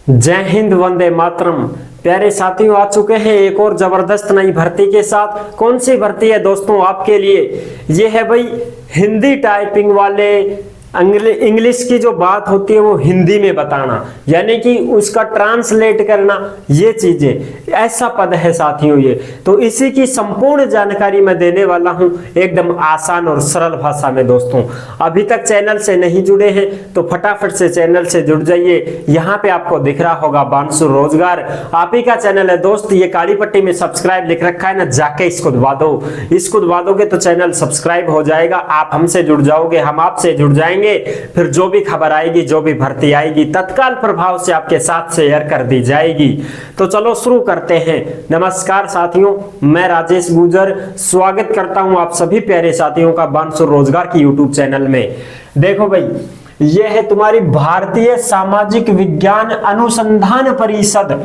जय हिंद, वंदे मातरम। प्यारे साथियों, आ चुके हैं एक और जबरदस्त नई भर्ती के साथ। कौन सी भर्ती है दोस्तों आपके लिए? ये है भाई हिंदी टाइपिंग वाले। इंग्लिश की जो बात होती है वो हिंदी में बताना, यानी कि उसका ट्रांसलेट करना, ये चीजें, ऐसा पद है साथियों ये। तो इसी की संपूर्ण जानकारी मैं देने वाला हूं एकदम आसान और सरल भाषा में। दोस्तों अभी तक चैनल से नहीं जुड़े हैं तो फटाफट से चैनल से जुड़ जाइए। यहाँ पे आपको दिख रहा होगा बांसुर रोजगार, आप ही का चैनल है दोस्त। ये काली पट्टी में सब्सक्राइब लिख रखा है ना, जाके इसको दबा दो। इसको दबा दोगे तो चैनल सब्सक्राइब हो जाएगा, आप हमसे जुड़ जाओगे, हम आपसे जुड़ जाएंगे। फिर जो भी खबर आएगी, जो भी भर्ती आएगी, तत्काल प्रभाव से आपके साथ शेयर कर दी जाएगी। तो चलो शुरू करते हैं। नमस्कार साथियों, मैं राजेश गुजर स्वागत करता हूं आप सभी प्यारे साथियों का बांसुर रोजगार की यूट्यूब चैनल में। देखो भाई, यह है तुम्हारी भारतीय सामाजिक विज्ञान अनुसंधान परिषद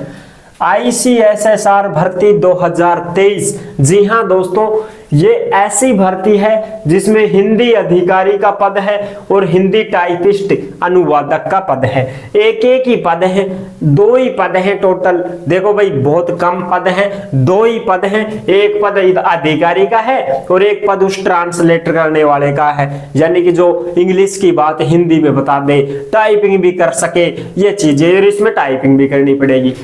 ICSSR भर्ती 2023। जी हाँ दोस्तों, ये ऐसी भर्ती है जिसमें हिंदी अधिकारी का पद है और हिंदी टाइपिस्ट अनुवादक का पद है। एक एक ही पद है, 2 ही पद हैं टोटल। देखो भाई, बहुत कम पद हैं, 2 ही पद हैं। एक पद अधिकारी का है और एक पद उस ट्रांसलेट करने वाले का है, यानी कि जो इंग्लिश की बात हिंदी में बता दे, टाइपिंग भी कर सके, ये चीजें। और इसमें टाइपिंग भी करनी पड़ेगी।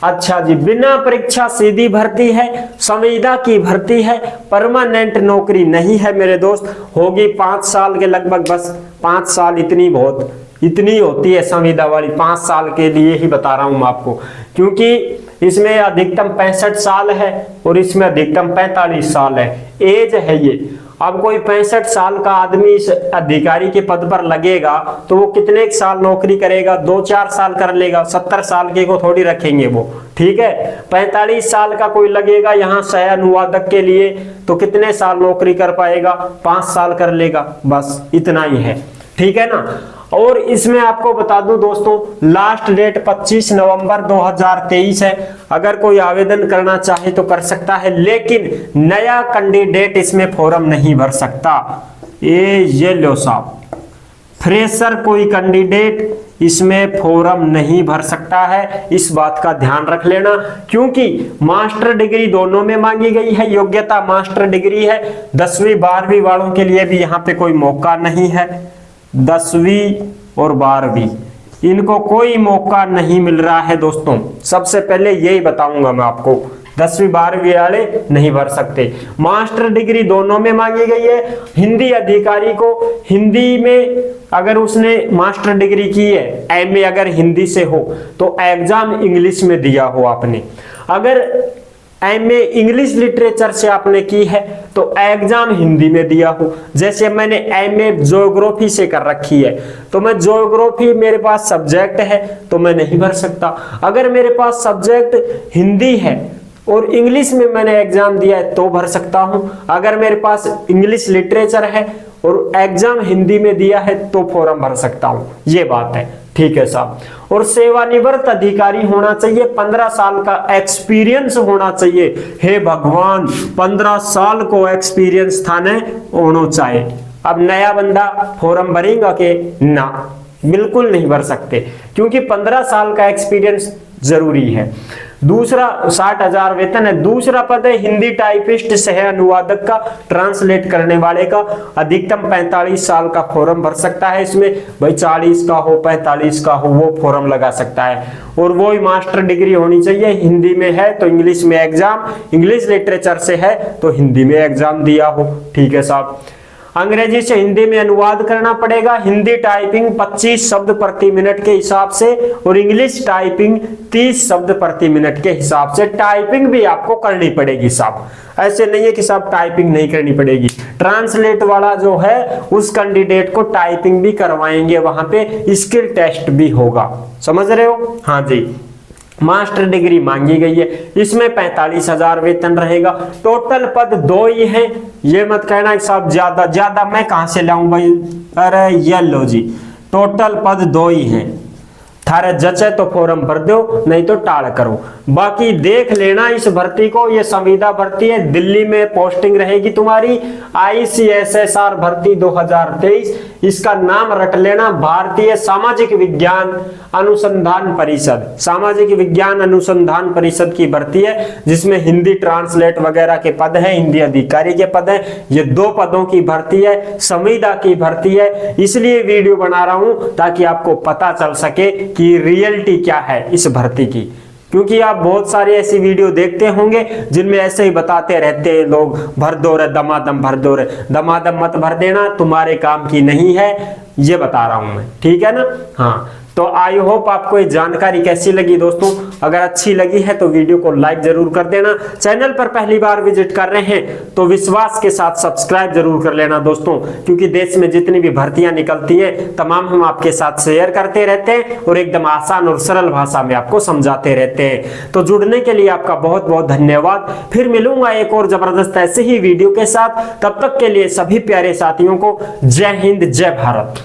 अच्छा जी, बिना परीक्षा सीधी भर्ती है, संविदा की भर्ती है, परमानेंट नौकरी नहीं है मेरे दोस्त। होगी 5 साल के लगभग, बस 5 साल, इतनी होती है संविदा वाली। 5 साल के लिए ही बता रहा हूं मैं आपको, क्योंकि इसमें अधिकतम 65 साल है और इसमें अधिकतम 45 साल है, एज है ये। अब कोई 65 साल का आदमी इस अधिकारी के पद पर लगेगा तो वो कितने साल नौकरी करेगा? 2-4 साल कर लेगा। 70 साल के को थोड़ी रखेंगे वो, ठीक है। 45 साल का कोई लगेगा यहाँ सह अनुवादक के लिए तो कितने साल नौकरी कर पाएगा? 5 साल कर लेगा, बस इतना ही है, ठीक है ना। और इसमें आपको बता दूं दोस्तों, लास्ट डेट 25 नवंबर 2023 है। अगर कोई आवेदन करना चाहे तो कर सकता है, लेकिन नया कैंडिडेट इसमें फॉर्म नहीं भर सकता। ये लो साहब, फ्रेशर कोई कैंडिडेट इसमें फॉर्म नहीं भर सकता है, इस बात का ध्यान रख लेना। क्योंकि मास्टर डिग्री दोनों में मांगी गई है, योग्यता मास्टर डिग्री है। 10वीं 12वीं वालों के लिए भी यहाँ पे कोई मौका नहीं है। 10वीं और 12वीं इनको कोई मौका नहीं मिल रहा है दोस्तों। सबसे पहले यही बताऊंगा मैं आपको, 10वीं 12वीं वाले नहीं भर सकते। मास्टर डिग्री दोनों में मांगी गई है। हिंदी अधिकारी को हिंदी में अगर उसने मास्टर डिग्री की है, MA अगर हिंदी से हो तो एग्जाम इंग्लिश में दिया हो आपने। अगर MA इंग्लिश लिटरेचर से आपने की है तो एग्जाम हिंदी में दिया हो। जैसे मैंने MA ज्योग्राफी से कर रखी है तो मैं ज्योग्राफी, मेरे पास सब्जेक्ट है तो मैं नहीं भर सकता। अगर मेरे पास सब्जेक्ट हिंदी है और इंग्लिश में मैंने एग्जाम दिया है तो भर सकता हूं। अगर मेरे पास इंग्लिश लिटरेचर है और एग्जाम हिंदी में दिया है तो फॉर्म भर सकता हूं, ये बात है, ठीक है साहब। और सेवानिवृत्त अधिकारी होना चाहिए, 15 साल का एक्सपीरियंस होना चाहिए। हे भगवान, 15 साल को एक्सपीरियंस थाने होना चाहिए। अब नया बंदा फॉर्म भरेगा के ना, बिल्कुल नहीं भर सकते, क्योंकि 15 साल का एक्सपीरियंस जरूरी है। दूसरा 60,000 वेतन है। दूसरा पद है हिंदी टाइपिस्ट सह अनुवादक का, ट्रांसलेट करने वाले का। अधिकतम 45 साल का फॉर्म भर सकता है। इसमें भाई 40 का हो, 45 का हो, वो फॉर्म लगा सकता है। और वो ही मास्टर डिग्री होनी चाहिए। हिंदी में है तो इंग्लिश में एग्जाम, इंग्लिश लिटरेचर से है तो हिंदी में एग्जाम दिया हो, ठीक है साहब। अंग्रेजी से हिंदी में अनुवाद करना पड़ेगा। हिंदी टाइपिंग 25 शब्द प्रति मिनट के हिसाब से और इंग्लिश टाइपिंग 30 शब्द प्रति मिनट के हिसाब से। टाइपिंग भी आपको करनी पड़ेगी साहब, ऐसे नहीं है कि साहब टाइपिंग नहीं करनी पड़ेगी। ट्रांसलेट वाला जो है उस कैंडिडेट को टाइपिंग भी करवाएंगे, वहां पे स्किल टेस्ट भी होगा, समझ रहे हो? हाँ जी। मास्टर डिग्री मांगी गई है, इसमें 45,000 वेतन रहेगा। टोटल पद 2 ही हैं, ये मत कहना कि साहब ज्यादा मैं कहां से लाऊं भाई। अरे ये लो जी, टोटल पद 2 ही हैं। थारे जचे तो फॉर्म भर दो, नहीं तो टाल करो। बाकी देख लेना इस भर्ती को, ये संविदा भर्ती है, दिल्ली में पोस्टिंग रहेगी तुम्हारी, ICSSR भर्ती 2023, इसका नाम रट लेना, भारतीय सामाजिक विज्ञान अनुसंधान परिषद, सामाजिक विज्ञान अनुसंधान परिषद की भर्ती है, जिसमें हिंदी ट्रांसलेट वगैरह के पद हैं, हिंदी अधिकारी के पद हैं। ये 2 पदों की भर्ती है, संविदा की भर्ती है, इसलिए वीडियो बना रहा हूं ताकि आपको पता चल सके कि रियलिटी क्या है इस भर्ती की। क्योंकि आप बहुत सारी ऐसी वीडियो देखते होंगे जिनमें ऐसे ही बताते रहते हैं लोग, भर दो रे दमादम, भर दो रे दमादम, मत भर देना, तुम्हारे काम की नहीं है, ये बता रहा हूं मैं, ठीक है ना। हाँ, तो आई होप आपको ये जानकारी कैसी लगी दोस्तों। अगर अच्छी लगी है तो वीडियो को लाइक जरूर कर देना। चैनल पर पहली बार विजिट कर रहे हैं तो विश्वास के साथ सब्सक्राइब जरूर कर लेना दोस्तों, क्योंकि देश में जितनी भी भर्तियां निकलती हैं तमाम हम आपके साथ शेयर करते रहते हैं और एकदम आसान और सरल भाषा में आपको समझाते रहते हैं। तो जुड़ने के लिए आपका बहुत बहुत धन्यवाद। फिर मिलूंगा एक और जबरदस्त ऐसे ही वीडियो के साथ। तब तक के लिए सभी प्यारे साथियों को जय हिंद, जय भारत।